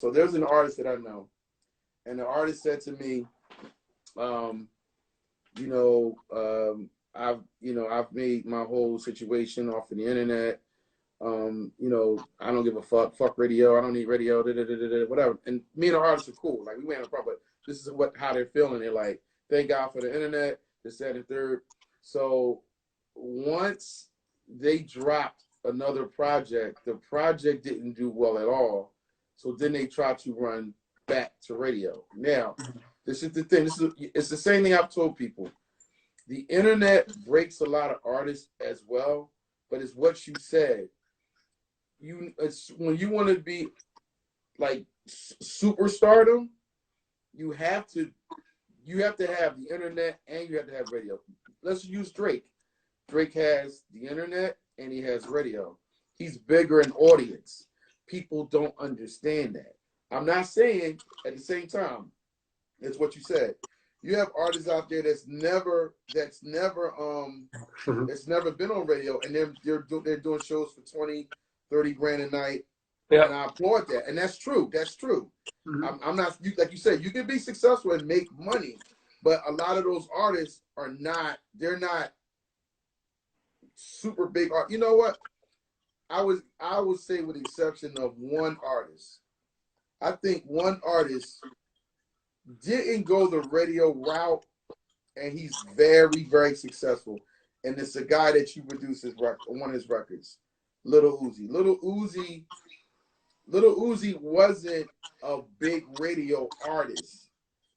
So there's an artist that I know, and the artist said to me, I've made my whole situation off of the internet. I don't give a fuck. Fuck radio. I don't need radio. Whatever. And me and the artists are cool. Like, we went on a problem. This is how they're feeling. They're like, thank God for the internet. This, that, and third. So once they dropped another project, the project didn't do well at all. So then they tried to run back to radio. Now, this is the thing. It's the same thing I've told people. The internet breaks a lot of artists as well, but it's what you said. When you want to be like superstardom, you have to have the internet and you have to have radio. Let's use Drake. Drake has the internet and he has radio. He's bigger in audience. People don't understand that. I'm not saying at the same time, it's what you said. You have artists out there that's never been on radio, and they're doing shows for 20, 30 grand a night. Yeah. And I applaud that. And that's true. That's true. Mm-hmm. I'm not, like you said, you can be successful and make money, but a lot of those artists they're not super big art. You know what? I would say, with the exception of one artist, I think one artist didn't go the radio route, and he's very, very successful. And it's a guy that you produce one of his records, Lil Uzi. Lil Uzi wasn't a big radio artist.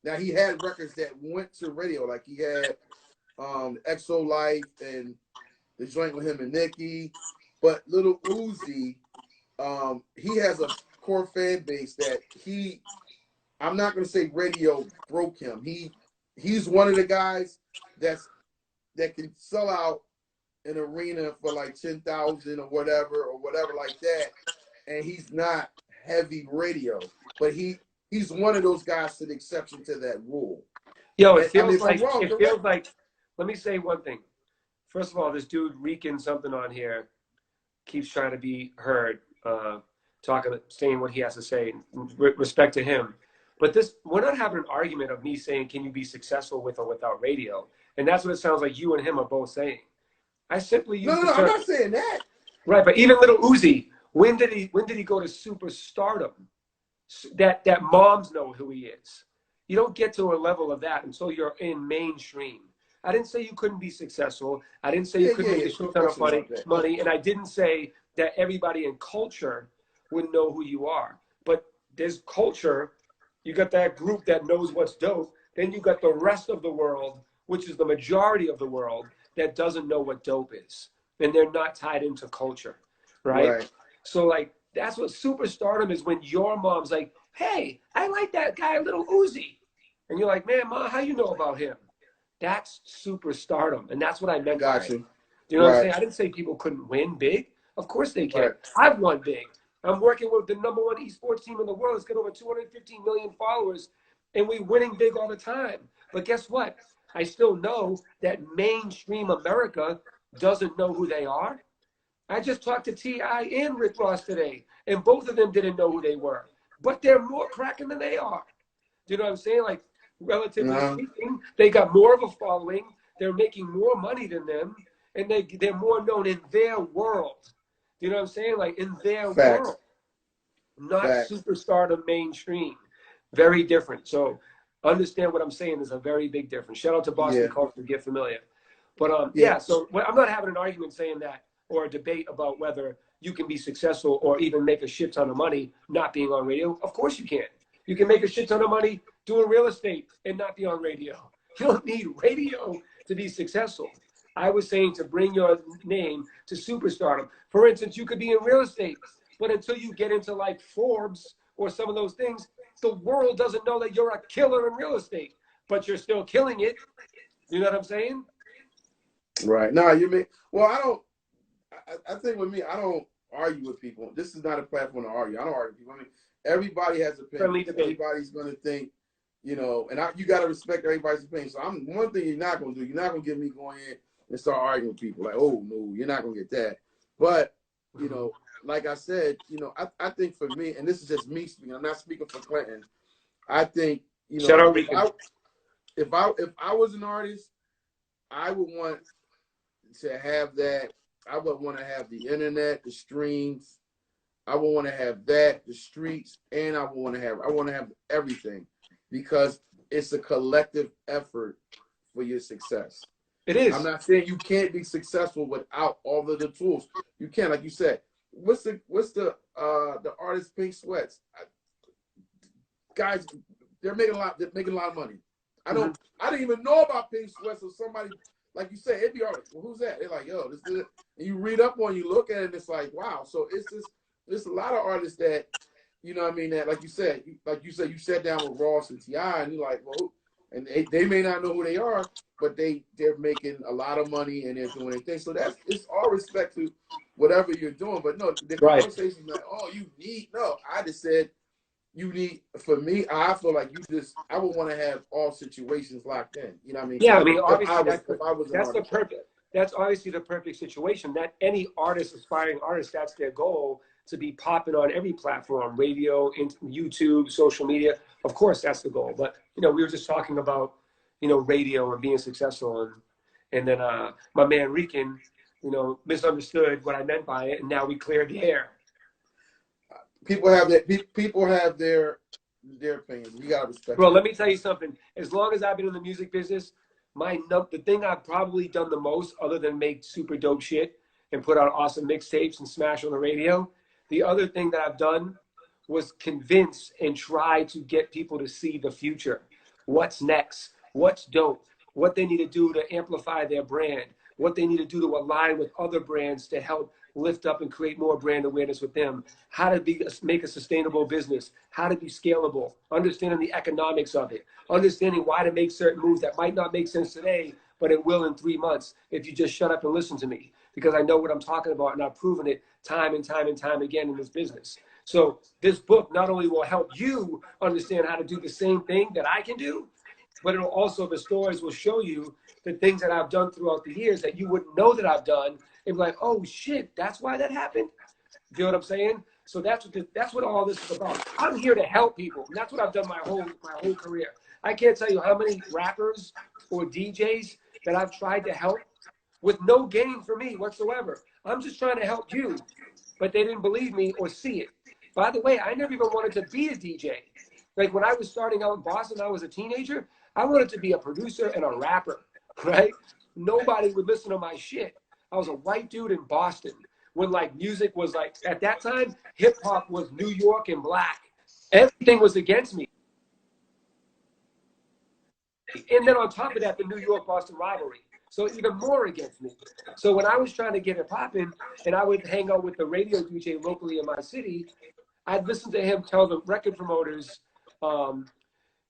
Now, he had records that went to radio, like he had XO Life and the joint with him and Nicki. But Lil Uzi, he has a core fan base that I'm not going to say radio broke him. He's one of the guys that can sell out an arena for like 10,000 or whatever like that, and he's not heavy radio, but he's one of those guys, to the exception to that rule. Yo, it feels like let me say one thing. First of all, this dude wreaking something on here keeps trying to be heard, saying what he has to say, respect to him. But we're not having an argument of me saying, can you be successful with or without radio? And that's what it sounds like you and him are both saying. I simply use No, I'm not saying that. Right, but even Lil Uzi, when did he go to superstardom? That moms know who he is. You don't get to a level of that until you're in mainstream. I didn't say you couldn't be successful. I didn't say you couldn't make a shit ton of money, and I didn't say that everybody in culture would know who you are. But there's culture. You got that group that knows what's dope. Then you got the rest of the world, which is the majority of the world, that doesn't know what dope is. And they're not tied into culture, right? So, like, that's what superstardom is, when your mom's like, hey, I like that guy, Lil Uzi. And you're like, man, Ma, how you know about him? That's superstardom. And that's what I meant by it. Do you know what I'm saying? I didn't say people couldn't win big. Of course they can. I've won big. I'm working with the #1 esports team in the world. It's got over 215 million followers, and we're winning big all the time. But guess what? I still know that mainstream America doesn't know who they are. I just talked to T.I. and Rick Ross today, and both of them didn't know who they were. But they're more cracking than they are. Do you know what I'm saying? Like, relatively speaking, they got more of a following. They're making more money than them, and they're more known in their world. You know what I'm saying? Like, in their world, not superstardom mainstream. Very different. So understand what I'm saying. There's a very big difference. Shout out to Boston Culture, get familiar. But so I'm not having an argument saying that, or a debate about whether you can be successful or even make a shit ton of money not being on radio. Of course you can. You can make a shit ton of money doing real estate and not be on radio. You don't need radio to be successful. I was saying to bring your name to superstardom. For instance, you could be in real estate, but until you get into like Forbes or some of those things, the world doesn't know that you're a killer in real estate, but you're still killing it. You know what I'm saying? Right. No, you mean, well, I think with me, I don't argue with people. This is not a platform to argue. I don't argue with people. I mean, everybody has an opinion. Everybody's going to think, you know, and you got to respect everybody's opinion. So one thing you're not going to do, you're not going to get me going in and start arguing with people like, oh, no, you're not going to get that. But, you know, like I said, you know, I think for me, and this is just me speaking, I'm not speaking for Clinton. I think, you Shout know, out Rican. if I was an artist, I would want to have that. I would want to have the internet, the streams. I would want to have that, the streets, and I want to have everything, because it's a collective effort for your success. It I'm is. not saying you can't be successful without all of the tools. You can, like you said. What's the artist Pink Sweats? Guys, they're making a lot. They're making a lot of money. I didn't even know about Pink Sweats. So somebody, like you said, it'd be all right. Well, who's that? They're like, yo, this is it. And you read up on, you look at it, and it's like, wow. So it's just, there's a lot of artists that, you know what I mean, that, like you said, you sat down with Ross and T.I., and you're like, well, and they may not know who they are, but they're making a lot of money and they're doing their thing. So it's all respect to whatever you're doing. But no, the Right. conversation like, oh, you need, no, I just said you need, for me, I feel like I would want to have all situations locked in. You know what I mean? Yeah, I mean, obviously If I was an artist. that's obviously the perfect situation. That any artist, aspiring artist, that's their goal, to be popping on every platform, radio, YouTube, social media. Of course, that's the goal. But, you know, we were just talking about, you know, radio and being successful. And then my man Rican, you know, misunderstood what I meant by it. And now we cleared the air. People have their opinions. You gotta respect. Bro, let me tell you something. As long as I've been in the music business, the thing I've probably done the most, other than make super dope shit and put out awesome mixtapes and smash on the radio, the other thing that I've done was convince and try to get people to see the future. What's next? What's dope? What they need to do to amplify their brand? What they need to do to align with other brands to help lift up and create more brand awareness with them? How to make a sustainable business? How to be scalable? Understanding the economics of it. Understanding why to make certain moves that might not make sense today, but it will in 3 months if you just shut up and listen to me. Because I know what I'm talking about, and I've proven it time and time and time again in this business. So this book not only will help you understand how to do the same thing that I can do, but it'll also, the stories will show you the things that I've done throughout the years that you wouldn't know that I've done. And be like, oh shit, that's why that happened. You know what I'm saying? So that's what all this is about. I'm here to help people. And that's what I've done my whole career. I can't tell you how many rappers or DJs that I've tried to help with no gain for me whatsoever. I'm just trying to help you, but they didn't believe me or see it. By the way, I never even wanted to be a DJ. Like when I was starting out in Boston, I was a teenager, I wanted to be a producer and a rapper, right? Nobody would listen to my shit. I was a white dude in Boston when like music was like, at that time, hip hop was New York and black. Everything was against me. And then on top of that, the New York-Boston rivalry. So even more against me. So when I was trying to get it popping and I would hang out with the radio DJ locally in my city, I'd listen to him tell the record promoters,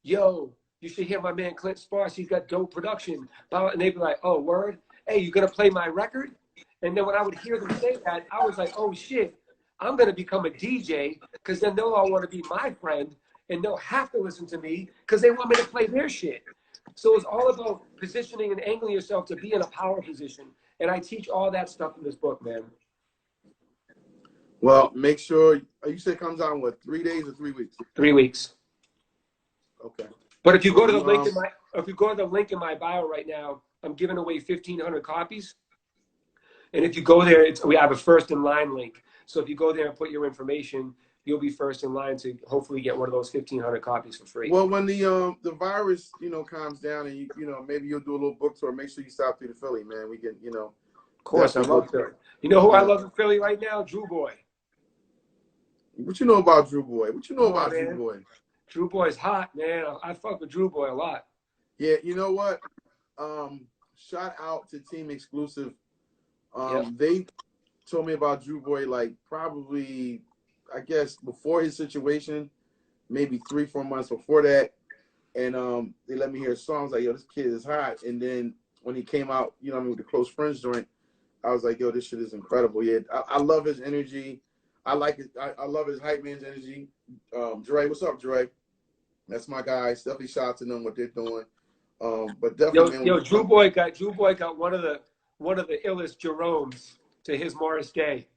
yo, you should hear my man Clint Sparks. He's got dope production. And they'd be like, oh, word? Hey, you going to play my record? And then when I would hear them say that, I was like, oh, shit, I'm going to become a DJ because then they'll all want to be my friend and they'll have to listen to me because they want me to play their shit. So it's all about positioning and angling yourself to be in a power position. And I teach all that stuff in this book, man. Well, make sure, you say it comes out in what, 3 days or 3 weeks? 3 weeks. Okay. But if you go to the link in my bio right now, I'm giving away 1,500 copies. And if you go there, we have a first in line link. So if you go there and put your information, you'll be first in line to hopefully get one of those 1,500 copies for free. Well, when the virus, calms down and maybe you'll do a little book tour, make sure you stop through to Philly, man. We can, Of course, I love Philly. You know who I love in Philly right now? Drew Boy. What you know about Drew Boy? Drew Boy? Drew Boy's hot, man. I fuck with Drew Boy a lot. Yeah, you know what? Shout out to Team Exclusive. They told me about Drew Boy like probably, I guess, before his situation, maybe 3-4 months before that. And they let me hear songs like, yo, this kid is hot. And then when he came out, with the Close Friends joint, I was like, yo, this shit is incredible. Yeah, I love his energy. I like it. I love his hype man's energy. Dre, what's up, Dre? That's my guys. Definitely shout out to them what they're doing. But definitely, Drew Boy got one of the illest Jeromes to his Morris Day.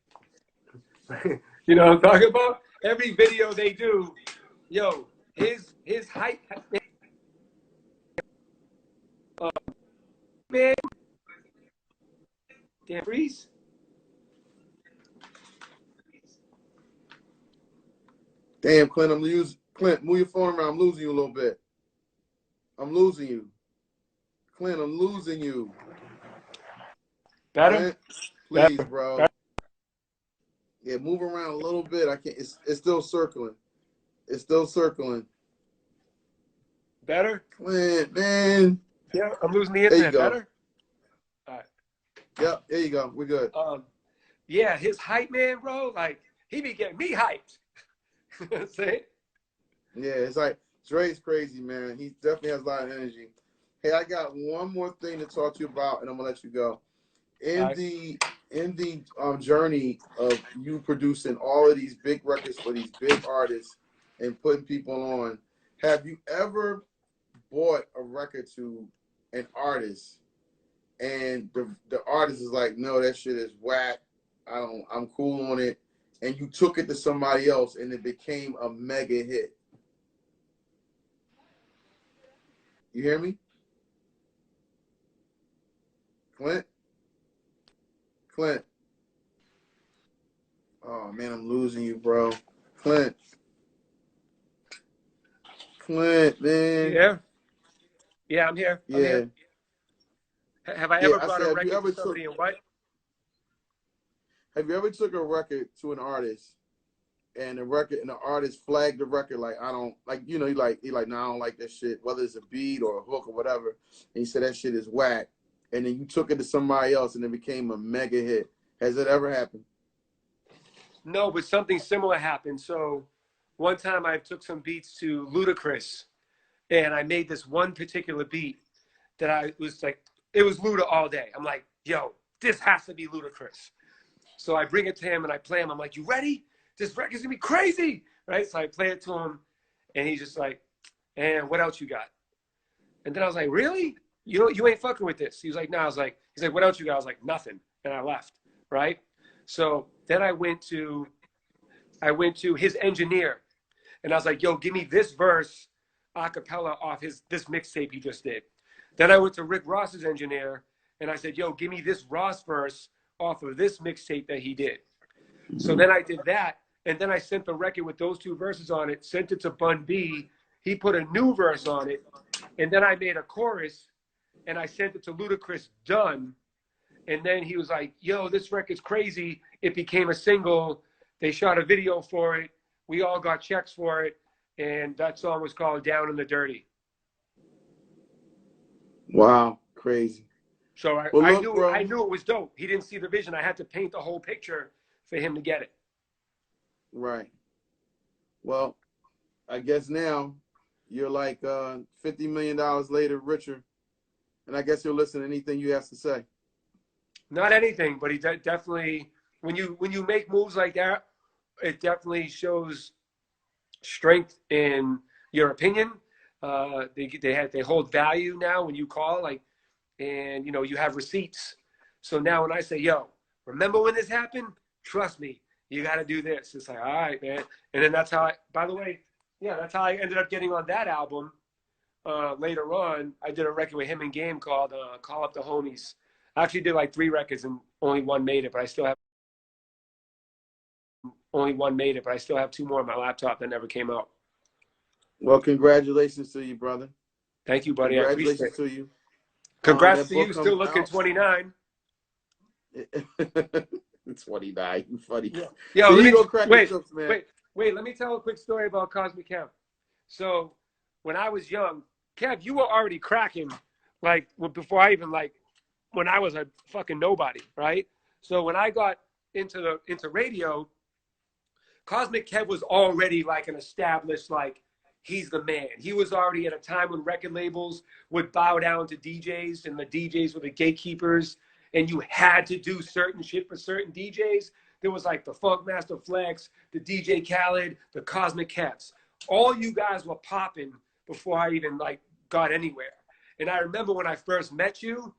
You know what I'm talking about? Every video they do, yo, his hype man, damn freeze. Damn, Clint, Clint, move your phone around. I'm losing you a little bit. I'm losing you. Clint, I'm losing you. Better? Clint, please, Better. bro. Better? Yeah, move around a little bit. I can't. It's still circling. It's still circling. Better? Clint, man. Yeah, I'm losing the There you internet. go. Better? All right. Yep, there you go. We're good. Yeah, his hype man, bro, like, he be getting me hyped. See? Yeah, it's like Dre's crazy, man. He definitely has a lot of energy. Hey, I got one more thing to talk to you about, and I'm gonna let you go. In Right. the journey of you producing all of these big records for these big artists and putting people on, have you ever bought a record to an artist and the artist is like, no, that shit is whack. I'm cool on it, and you took it to somebody else and it became a mega hit? You hear me, Clint? Clint. Oh man, I'm losing you, bro. Clint. Clint, man. Yeah. Yeah, I'm here. I'm Yeah. here. Have I Yeah, ever I brought said, a record to somebody and what? have you ever took a record to an artist and the artist flagged the record like, I don't like, he like, no, I don't like that shit, whether it's a beat or a hook or whatever, and he said that shit is whack, and then you took it to somebody else and it became a mega hit. Has it ever happened? No, but something similar happened. So one time I took some beats to Ludacris and I made this one particular beat that I was like, it was Luda all day. I'm like, yo, this has to be Ludacris. So I bring it to him and I play him. I'm like, you ready? This record's gonna be crazy, right? So I play it to him and he's just like, and what else you got? And then I was like, really? You ain't fucking with this. He was like, no. He's like, what else you got? I was like, nothing. And I left, right? So then I went to his engineer and I was like, yo, give me this verse a cappella off this mixtape you just did. Then I went to Rick Ross's engineer and I said, yo, give me this Ross verse off of this mixtape that he did. So then I did that. And then I sent the record with those two verses on it, sent it to Bun B. He put a new verse on it. And then I made a chorus and I sent it to Ludacris done. And then he was like, yo, this record's crazy. It became a single. They shot a video for it. We all got checks for it. And that song was called Down in the Dirty. Wow, crazy. So Well, I look, knew bro. I knew it was dope. He didn't see the vision. I had to paint the whole picture for him to get it. Right. Well, I guess now you're like $50 million later richer, and I guess he'll listen to anything you have to say. Not anything, but he definitely when you make moves like that, it definitely shows strength in your opinion. They hold value now when you call, like, and you have receipts. So now when I say, yo, remember when this happened? Trust me, you got to do this. It's like, all right, man. And then that's how by the way, yeah, that's how I ended up getting on that album. Later on, I did a record with him and Game called Call Up the Homies. I actually did like 3 records and only one made it, but I still have 2 more on my laptop that never came out. Well, congratulations to you, brother. Thank you, buddy. I appreciate Congratulations it. to you. Congrats That to book you, still comes looking out. 29. 29. You funny. Yeah. So Yo, you go crack the wait, jokes, man. wait. Let me tell a quick story about Cosmic Kev. So when I was young, Kev, you were already cracking like before I even when I was a fucking nobody, right? So when I got into radio, Cosmic Kev was already like an established, like, he's the man. He was already at a time when record labels would bow down to DJs and the DJs were the gatekeepers and you had to do certain shit for certain DJs. There was like the Funkmaster Flex, the DJ Khaled, the Cosmic Kevs. All you guys were popping before I even got anywhere. And I remember when I first met you,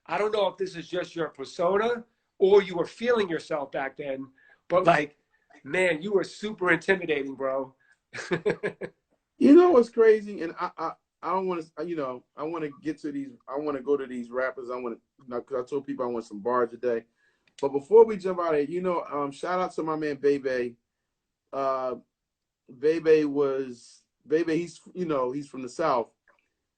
I don't know if this is just your persona or you were feeling yourself back then, But like, man, you were super intimidating, bro. You know what's crazy? And I don't want to, I want to get to these. I want to go to these rappers. I want to, because I told people I want some bars today. But before we jump out of it, shout out to my man Bebe. Uh, Bebe. He's from the South,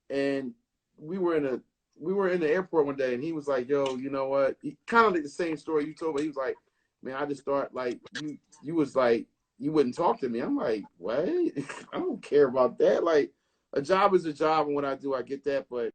and we were in a we were in the airport one day, and he was like, "Yo, you know what?" He kind of like the same story you told, but he was like, "Man, I just thought like you was like you wouldn't talk to me." I'm like, "What? I don't care about that. Like, a job is a job, and what I do, I get that, but